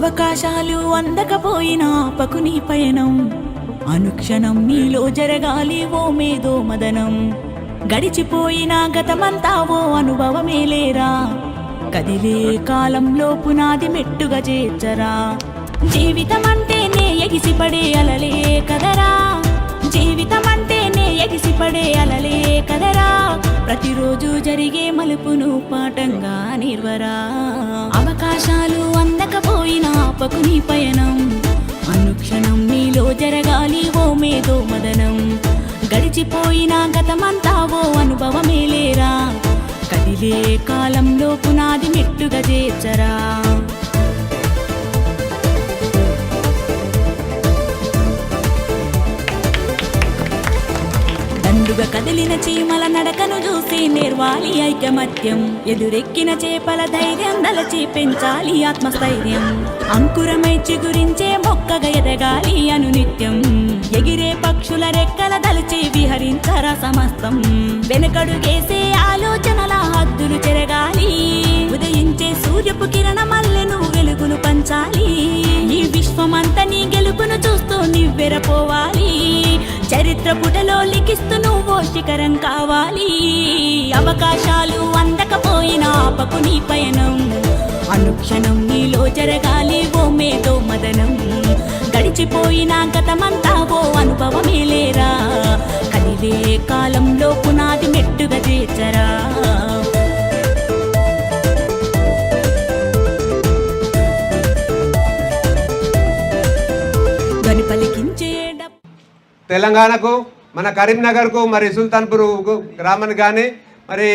అవకాశాలు అందకపోయినా ఆపకు నీ పయనం, అనుక్షణం నీలో జరగాలి ఓ మేధో మదనం. గడిచిపోయిన గతమంతా ఓ అనుభవమేలేరా, కదిలే కాలంలో పునాది మెట్టుగా చేర్చరా. జీవితం అంటేనే ఎగిసిపడే అలలే కదరా, జీవితం అంటేనే ఎగిసిపడే అలలే కదరా. ప్రతిరోజు జరిగే మలుపును పాఠంగా నిర్వరా. అవకాశాలు అందకపోయినా ఆపకు నీ పయనం, అనుక్షణం నీలో జరగాలి ఓ మేధో మదనం. గడిచిపోయిన గతమంతా ఓ అనుభవమేలేరా, కదిలే కాలంలో పునాది మెట్టుగా చేర్చరా. దండుగా కదిలిన చీమల నడకను చూసి నేర్వాలి ఐకమత్యం, ఎదురెక్కిన చేపల ధైర్యం దలచి పెంచాలి ఆత్మస్థైర్యం. అంకురమై చిగురించే మొక్కగా ఎదగాలి అనునిత్యం, ఎగిరే పక్షుల రెక్కల దలచి విహరించరా సమస్తం. వెనకడుగేసే ఆలోచనల హద్దులు చెరగాలి, ఉదయించే సూర్యపు కిరణ మల్లెను వెలుగులు పంచాలి. ఈ విశ్వమంతా నీ గెలుపును చూస్తూ నివ్వెరపోవాలి, చరిత్ర పుటలో లిఖిస్తూ నువ్వు శిఖరం కావాలి. అవకాశాలు అందకపోయినా ఆపకు నీ పయనం, అనుక్షణం నీలో జరగాలి ఓ మేధో మదనం. గడిచిపోయిన గతమంతా ఓ అనుభవమేలేరా, కదిలే కాలంలో పునాది మెట్టుగా చేర్చరా. ధ్వని పలికించే తెలంగాణకు, మన కరీంనగర్కు, మరి సుల్తాన్పూర్ గ్రామానికి కానీ మరి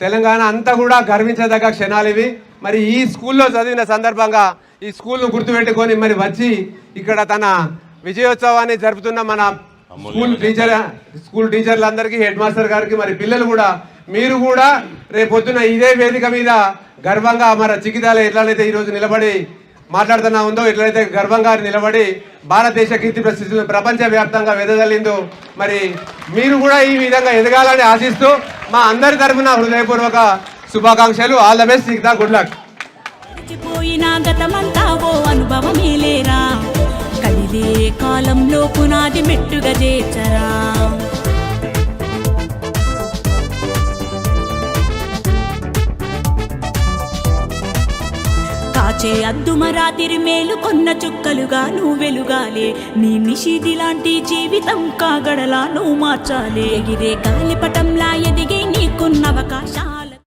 తెలంగాణ అంతా కూడా గర్వించదగ్గ క్షణాలు ఇవి. మరి ఈ స్కూల్లో చదివిన సందర్భంగా ఈ స్కూల్ను గుర్తుపెట్టుకొని మరి వచ్చి ఇక్కడ తన విజయోత్సవాన్ని జరుపుతున్న మన స్కూల్ టీచర్లందరికీ, హెడ్ మాస్టర్ గారికి, మరి పిల్లలు కూడా, మీరు కూడా రేపొద్దున ఇదే వేదిక మీద గర్వంగా మన చికితాలు ఎట్లయితే ఈరోజు నిలబడి మాట్లాడుతున్నా ఉందో, ఎట్లయితే గర్వంగా నిలబడి భారతదేశ కీర్తి ప్రసిద్ధి ప్రపంచవ్యాప్తంగా వెదజల్లిందో, మరి మీరు కూడా ఈ విధంగా ఎదగాలని ఆశిస్తూ మా అందరి తరఫున హృదయపూర్వక శుభాకాంక్షలు. All the best, Sigda, good luck. గతమంతా ఓ అనుభవమేలేరా, కదిలే కాలంలో పునాది మెట్టుగా చేర్చరా. కాచే అద్దుమరాతిరి మేలు కొన్న చుక్కలుగా నువ్వు వెలుగాలే, నీ నిషిది లాంటి జీవితం కాగడలా నువ్వు మార్చాలే. ఎగిరే గాలిపటంలా ఎదిగే నీకున్న అవకాశం